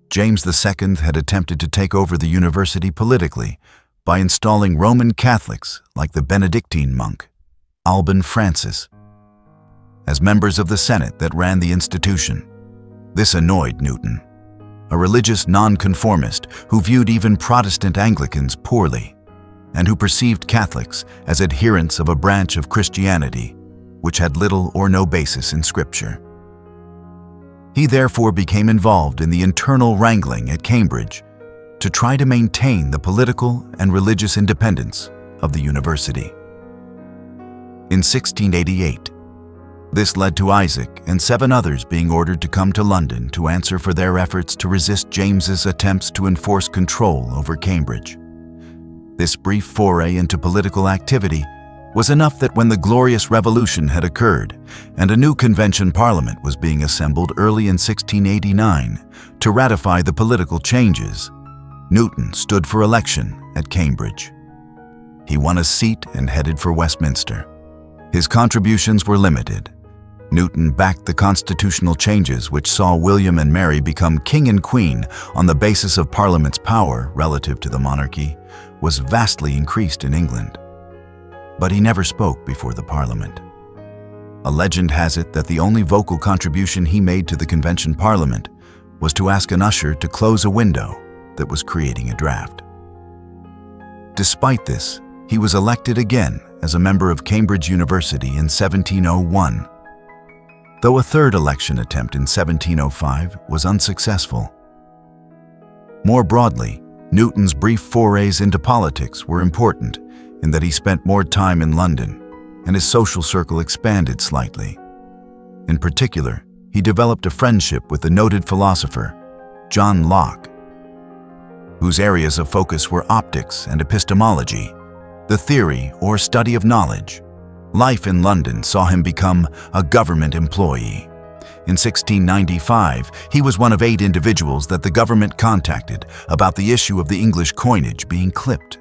James II had attempted to take over the university politically by installing Roman Catholics like the Benedictine monk, Alban Francis, as members of the Senate that ran the institution. This annoyed Newton, a religious nonconformist who viewed even Protestant Anglicans poorly, and who perceived Catholics as adherents of a branch of Christianity which had little or no basis in Scripture. He therefore became involved in the internal wrangling at Cambridge to try to maintain the political and religious independence of the university. In 1688, this led to Isaac and 7 others being ordered to come to London to answer for their efforts to resist James's attempts to enforce control over Cambridge. This brief foray into political activity was enough that when the Glorious Revolution had occurred and a new convention parliament was being assembled early in 1689 to ratify the political changes, Newton stood for election at Cambridge. He won a seat and headed for Westminster. His contributions were limited. Newton backed the constitutional changes which saw William and Mary become king and queen on the basis of Parliament's power relative to the monarchy was vastly increased in England. But he never spoke before the Parliament. A legend has it that the only vocal contribution he made to the Convention Parliament was to ask an usher to close a window that was creating a draft. Despite this, he was elected again as a member of Cambridge University in 1701, though a third election attempt in 1705 was unsuccessful. More broadly, Newton's brief forays into politics were important in that he spent more time in London, and his social circle expanded slightly. In particular, he developed a friendship with the noted philosopher, John Locke, whose areas of focus were optics and epistemology, the theory or study of knowledge. Life in London saw him become a government employee. In 1695, he was one of 8 individuals that the government contacted about the issue of the English coinage being clipped.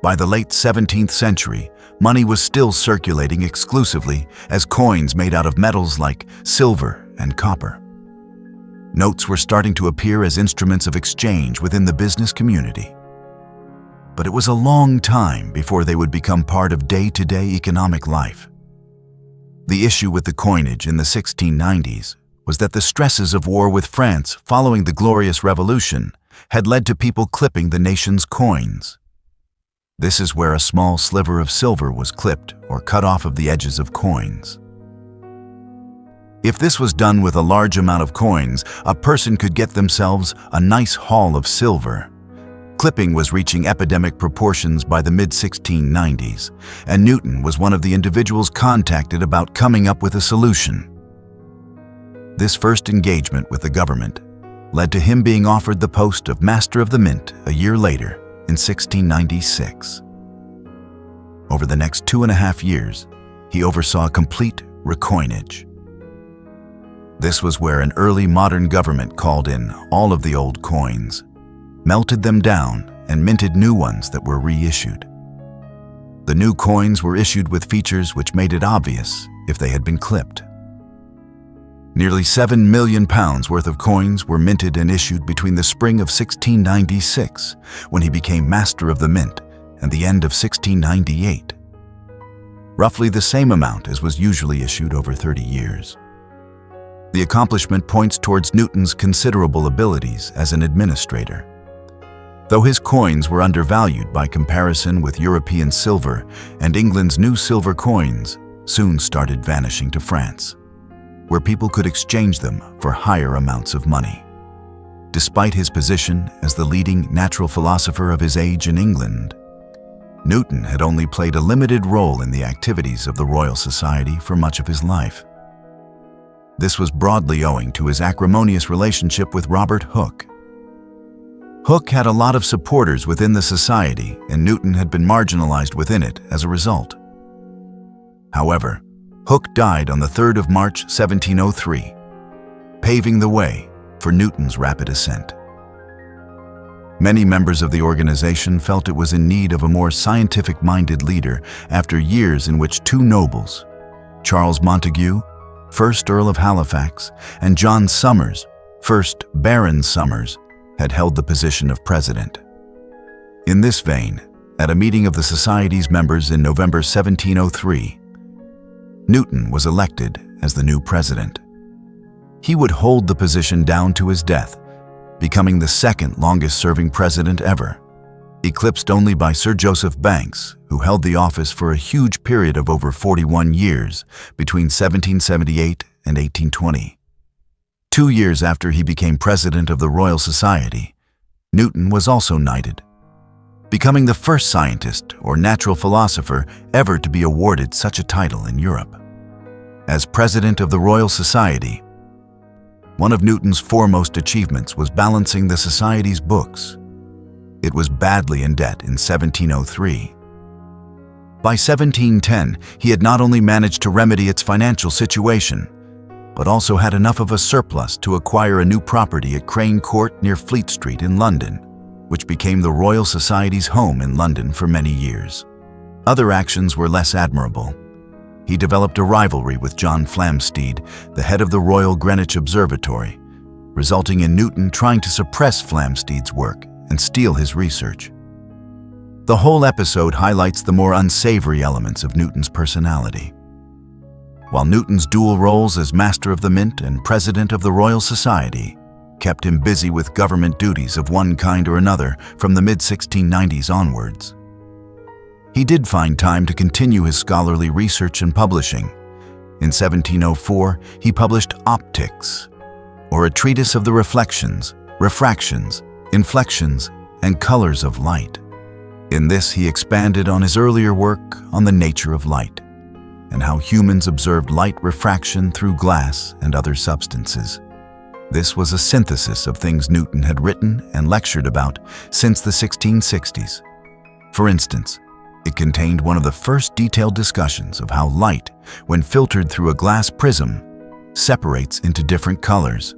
By the late 17th century, money was still circulating exclusively as coins made out of metals like silver and copper. Notes were starting to appear as instruments of exchange within the business community. But it was a long time before they would become part of day-to-day economic life. The issue with the coinage in the 1690s was that the stresses of war with France following the Glorious Revolution had led to people clipping the nation's coins. This is where a small sliver of silver was clipped or cut off of the edges of coins. If this was done with a large amount of coins, a person could get themselves a nice haul of silver. Clipping was reaching epidemic proportions by the mid-1690s, and Newton was one of the individuals contacted about coming up with a solution. This first engagement with the government led to him being offered the post of Master of the Mint a year later, in 1696. Over the next 2.5 years, he oversaw complete recoinage. This was where an early modern government called in all of the old coins, melted them down, and minted new ones that were reissued. The new coins were issued with features which made it obvious if they had been clipped. Nearly £7 million worth of coins were minted and issued between the spring of 1696, when he became Master of the Mint, and the end of 1698. Roughly the same amount as was usually issued over 30 years. The accomplishment points towards Newton's considerable abilities as an administrator. Though his coins were undervalued by comparison with European silver, and England's new silver coins soon started vanishing to France, where people could exchange them for higher amounts of money. Despite his position as the leading natural philosopher of his age in England, Newton had only played a limited role in the activities of the Royal Society for much of his life. This was broadly owing to his acrimonious relationship with Robert Hooke. Hooke had a lot of supporters within the society, and Newton had been marginalized within it as a result. However, Hooke died on the 3rd of March 1703, paving the way for Newton's rapid ascent. Many members of the organization felt it was in need of a more scientific-minded leader after years in which two nobles, Charles Montague, 1st Earl of Halifax, and John Somers, 1st Baron Somers, had held the position of president. In this vein, at a meeting of the Society's members in November 1703, Newton was elected as the new president. He would hold the position down to his death, becoming the second longest-serving president ever, eclipsed only by Sir Joseph Banks, who held the office for a huge period of over 41 years between 1778 and 1820. 2 years after he became president of the Royal Society, Newton was also knighted, becoming the first scientist or natural philosopher ever to be awarded such a title in Europe. As president of the Royal Society, one of Newton's foremost achievements was balancing the Society's books. It was badly in debt in 1703. By 1710, he had not only managed to remedy its financial situation, but also had enough of a surplus to acquire a new property at Crane Court near Fleet Street in London, which became the Royal Society's home in London for many years. Other actions were less admirable. He developed a rivalry with John Flamsteed, the head of the Royal Greenwich Observatory, resulting in Newton trying to suppress Flamsteed's work and steal his research. The whole episode highlights the more unsavory elements of Newton's personality. While Newton's dual roles as Master of the Mint and President of the Royal Society kept him busy with government duties of one kind or another from the mid-1690s onwards, he did find time to continue his scholarly research and publishing. In 1704, he published Optics, or a treatise of the reflections, refractions, inflections, and colors of light. In this, he expanded on his earlier work on the nature of light, and how humans observed light refraction through glass and other substances. This was a synthesis of things Newton had written and lectured about since the 1660s. For instance, it contained one of the first detailed discussions of how light, when filtered through a glass prism, separates into different colors,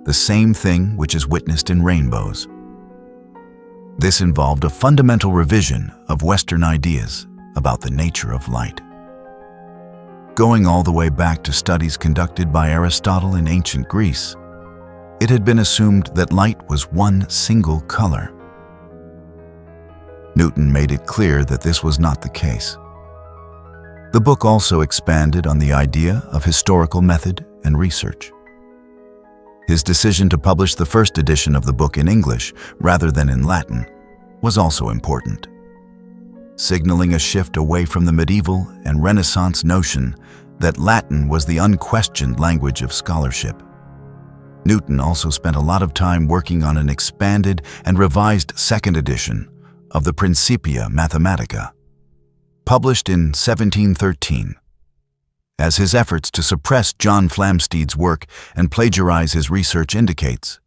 the same thing which is witnessed in rainbows. This involved a fundamental revision of Western ideas about the nature of light. Going all the way back to studies conducted by Aristotle in ancient Greece, it had been assumed that light was one single color. Newton made it clear that this was not the case. The book also expanded on the idea of historical method and research. His decision to publish the first edition of the book in English rather than in Latin was also important, signaling a shift away from the medieval and Renaissance notion that Latin was the unquestioned language of scholarship. Newton also spent a lot of time working on an expanded and revised second edition of the Principia Mathematica, published in 1713. As his efforts to suppress John Flamsteed's work and plagiarize his research indicates,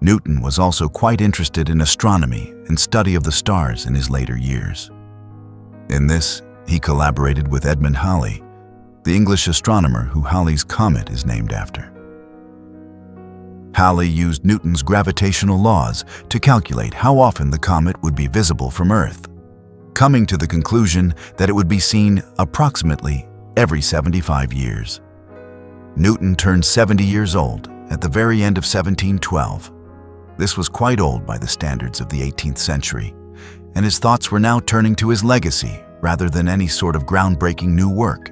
Newton was also quite interested in astronomy and study of the stars in his later years. In this, he collaborated with Edmund Halley, the English astronomer who Halley's comet is named after. Halley used Newton's gravitational laws to calculate how often the comet would be visible from Earth, coming to the conclusion that it would be seen approximately every 75 years. Newton turned 70 years old at the very end of 1712. This was quite old by the standards of the 18th century, and his thoughts were now turning to his legacy rather than any sort of groundbreaking new work.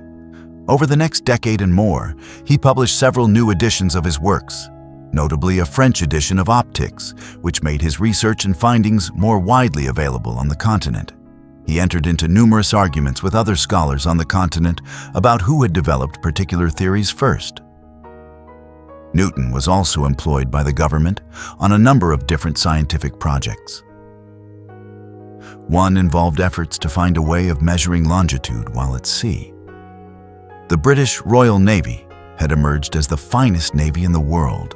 Over the next decade and more, he published several new editions of his works, notably a French edition of Optics, which made his research and findings more widely available on the continent. He entered into numerous arguments with other scholars on the continent about who had developed particular theories first. Newton was also employed by the government on a number of different scientific projects. One involved efforts to find a way of measuring longitude while at sea. The British Royal Navy had emerged as the finest navy in the world,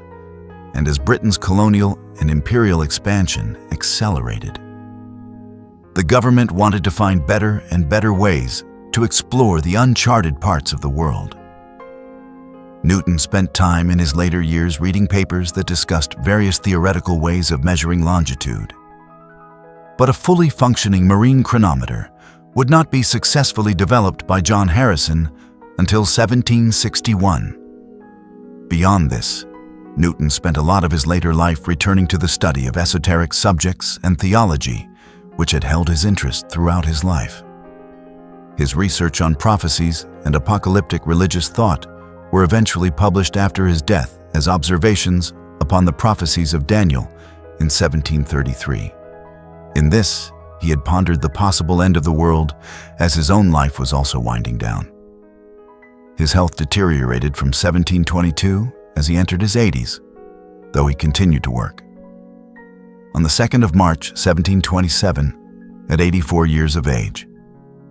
and as Britain's colonial and imperial expansion accelerated, the government wanted to find better and better ways to explore the uncharted parts of the world. Newton spent time in his later years reading papers that discussed various theoretical ways of measuring longitude. But a fully functioning marine chronometer would not be successfully developed by John Harrison until 1761. Beyond this, Newton spent a lot of his later life returning to the study of esoteric subjects and theology, which had held his interest throughout his life. His research on prophecies and apocalyptic religious thought were eventually published after his death as observations upon the prophecies of Daniel in 1733. In this, he had pondered the possible end of the world as his own life was also winding down. His health deteriorated from 1722 as he entered his 80s, though he continued to work. On the 2nd of March, 1727, at 84 years of age,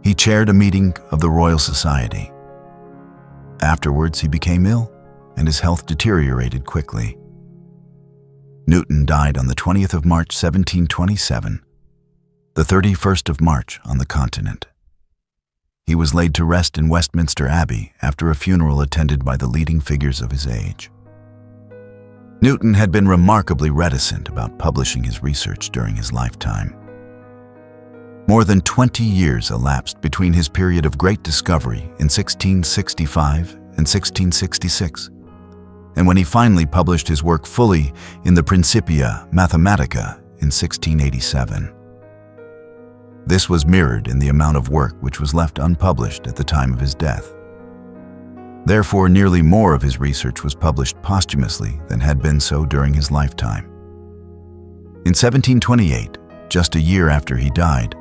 he chaired a meeting of the Royal Society. Afterwards, he became ill, and his health deteriorated quickly. Newton died on the 20th of March, 1727, the 31st of March on the continent. He was laid to rest in Westminster Abbey after a funeral attended by the leading figures of his age. Newton had been remarkably reticent about publishing his research during his lifetime. More than 20 years elapsed between his period of great discovery in 1665 and 1666, and when he finally published his work fully in the Principia Mathematica in 1687. This was mirrored in the amount of work which was left unpublished at the time of his death. Therefore, nearly more of his research was published posthumously than had been so during his lifetime. In 1728, just a year after he died,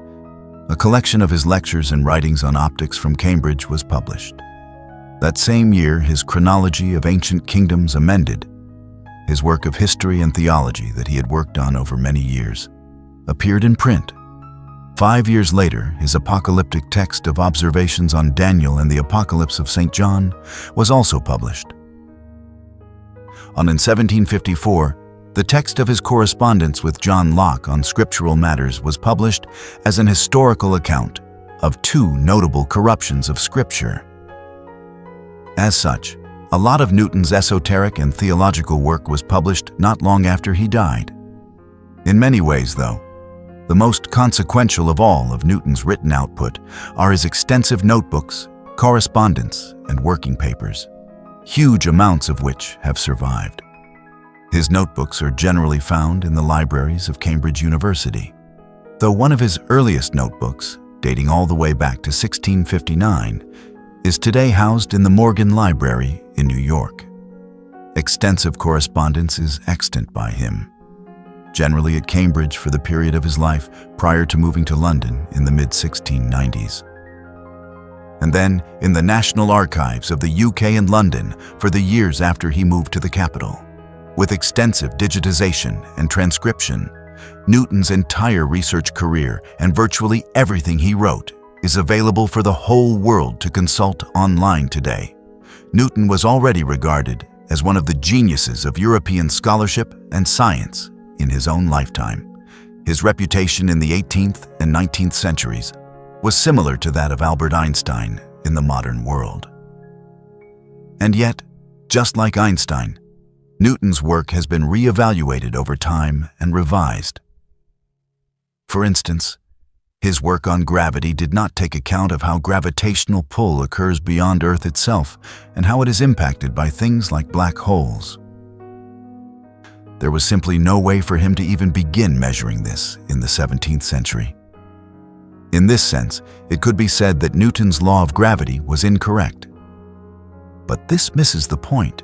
a collection of his lectures and writings on optics from Cambridge was published. That same year, his Chronology of Ancient Kingdoms amended, his work of history and theology that he had worked on over many years, appeared in print. 5 years later, his apocalyptic text of observations on Daniel and the Apocalypse of St. John was also published. In 1754, the text of his correspondence with John Locke on scriptural matters was published as an historical account of two notable corruptions of Scripture. As such, a lot of Newton's esoteric and theological work was published not long after he died. In many ways, though, the most consequential of all of Newton's written output are his extensive notebooks, correspondence, and working papers, huge amounts of which have survived. His notebooks are generally found in the libraries of Cambridge University, though one of his earliest notebooks, dating all the way back to 1659, is today housed in the Morgan Library in New York. Extensive correspondence is extant by him, generally at Cambridge for the period of his life prior to moving to London in the mid-1690s. And then in the National Archives of the UK and London for the years after he moved to the capital. With extensive digitization and transcription, Newton's entire research career and virtually everything he wrote is available for the whole world to consult online today. Newton was already regarded as one of the geniuses of European scholarship and science in his own lifetime. His reputation in the 18th and 19th centuries was similar to that of Albert Einstein in the modern world. And yet, just like Einstein, Newton's work has been re-evaluated over time and revised. For instance, his work on gravity did not take account of how gravitational pull occurs beyond Earth itself and how it is impacted by things like black holes. There was simply no way for him to even begin measuring this in the 17th century. In this sense, it could be said that Newton's law of gravity was incorrect. But this misses the point.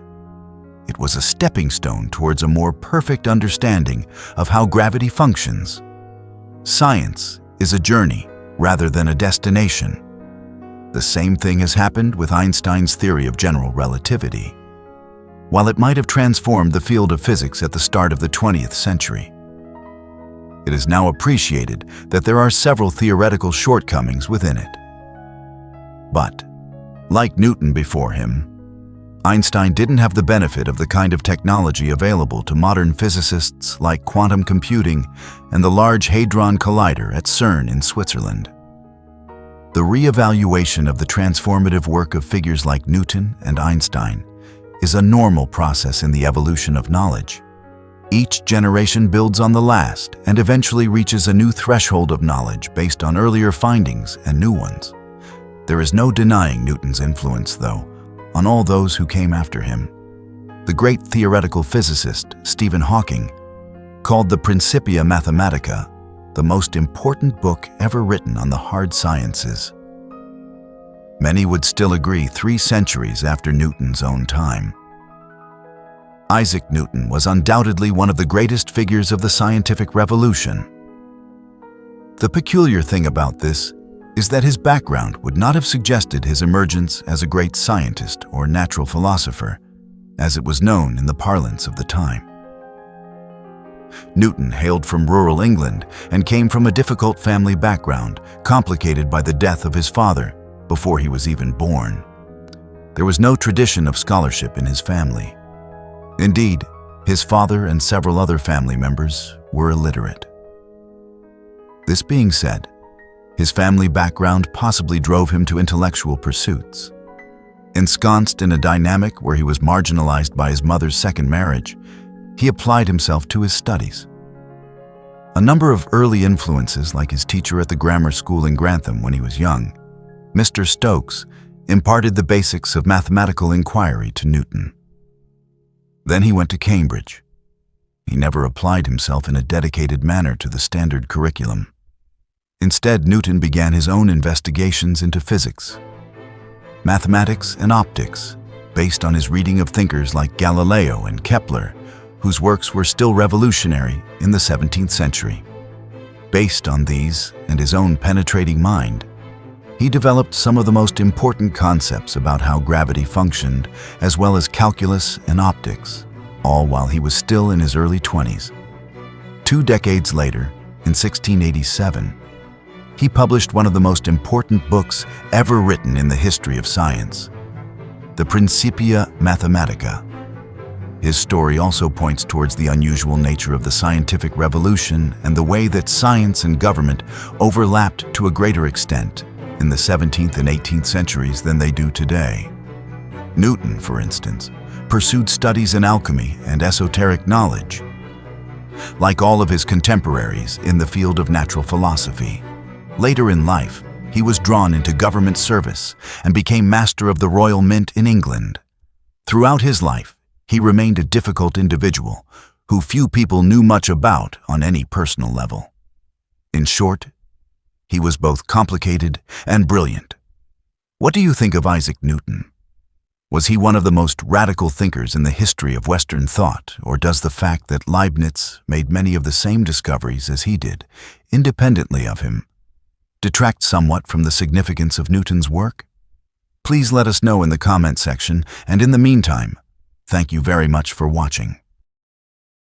It was a stepping stone towards a more perfect understanding of how gravity functions. Science is a journey rather than a destination. The same thing has happened with Einstein's theory of general relativity. While it might have transformed the field of physics at the start of the 20th century, it is now appreciated that there are several theoretical shortcomings within it. But, like Newton before him, Einstein didn't have the benefit of the kind of technology available to modern physicists like quantum computing and the Large Hadron Collider at CERN in Switzerland. The re-evaluation of the transformative work of figures like Newton and Einstein is a normal process in the evolution of knowledge. Each generation builds on the last and eventually reaches a new threshold of knowledge based on earlier findings and new ones. There is no denying Newton's influence, though, on all those who came after him. The great theoretical physicist Stephen Hawking called the Principia Mathematica the most important book ever written on the hard sciences. Many would still agree 3 centuries after Newton's own time. Isaac Newton was undoubtedly one of the greatest figures of the scientific revolution. The peculiar thing about this is that his background would not have suggested his emergence as a great scientist or natural philosopher, as it was known in the parlance of the time. Newton hailed from rural England and came from a difficult family background, complicated by the death of his father before he was even born. There was no tradition of scholarship in his family. Indeed, his father and several other family members were illiterate. This being said, his family background possibly drove him to intellectual pursuits. Ensconced in a dynamic where he was marginalized by his mother's second marriage, he applied himself to his studies. A number of early influences, like his teacher at the grammar school in Grantham when he was young, Mr. Stokes, imparted the basics of mathematical inquiry to Newton. Then he went to Cambridge. He never applied himself in a dedicated manner to the standard curriculum. Instead, Newton began his own investigations into physics, mathematics, and optics, based on his reading of thinkers like Galileo and Kepler, whose works were still revolutionary in the 17th century. Based on these and his own penetrating mind, he developed some of the most important concepts about how gravity functioned, as well as calculus and optics, all while he was still in his early 20s. 2 decades later, in 1687, he published one of the most important books ever written in the history of science, the Principia Mathematica. His story also points towards the unusual nature of the scientific revolution and the way that science and government overlapped to a greater extent in the 17th and 18th centuries than they do today. Newton, for instance, pursued studies in alchemy and esoteric knowledge, like all of his contemporaries in the field of natural philosophy. Later in life, he was drawn into government service and became Master of the Royal Mint in England. Throughout his life, he remained a difficult individual who few people knew much about on any personal level. In short, he was both complicated and brilliant. What do you think of Isaac Newton? Was he one of the most radical thinkers in the history of Western thought, or does the fact that Leibniz made many of the same discoveries as he did, independently of him, detract somewhat from the significance of Newton's work? Please let us know in the comment section, and in the meantime, thank you very much for watching.